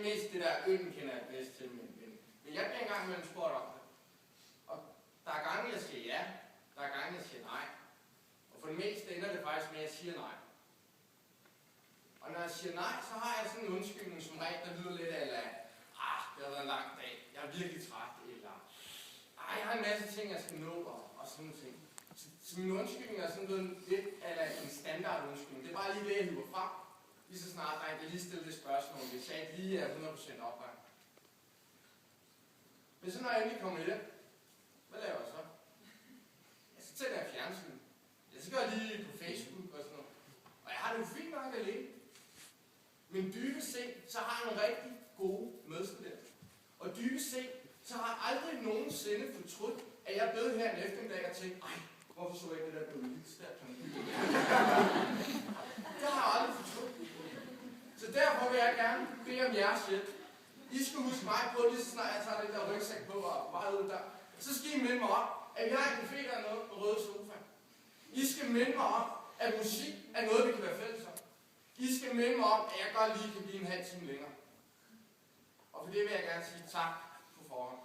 er mest det der, ønden kender jeg bedst til, men jeg bliver engang mellem spurgt om det. Og der er gange, jeg siger ja, der er gange, jeg siger nej. Og for det meste ender det faktisk med, at jeg siger nej. Og når jeg siger nej, så har jeg sådan en undskyldning som regel, der lyder lidt af, det har været en lang dag, jeg er virkelig træt, eller jeg har en masse ting, jeg skal nå, og sådan ting. Så min undskyldning er sådan lidt af en standard undskyldning. Det er bare lige det, jeg hiver frem. Lige så snart, jeg kan lige stille det spørgsmål, hvis jeg ikke lige er 100% opgang. Men så når jeg endelig kommer hjem, hvad laver jeg så? Ja, så tænder jeg fjernsyn. Ja, så går jeg lige på Facebook og sådan noget. Og jeg har det jo fint nok alene. Men dybest set, så har jeg nogle rigtig gode medstudenter. Og dybest set, så har jeg aldrig nogensinde fortrudt, at jeg er blevet her en eftermiddag og tænkt, hvorfor så jeg ikke det der blev lidt stærkt? Det har jeg aldrig fortrudt. Så derfor vil jeg gerne bede om jeres hjælp. I skal huske mig på, lige så snart jeg tager det der rygsæk på og bare ud der. Så skal I minde mig om, at vi har en café dernede på Røde Sofa. I skal minde mig om, at musik er noget, vi kan være fælles om. I skal minde mig om, at jeg godt lige kan blive en halv time længere. Og for det vil jeg gerne sige tak på forhånd.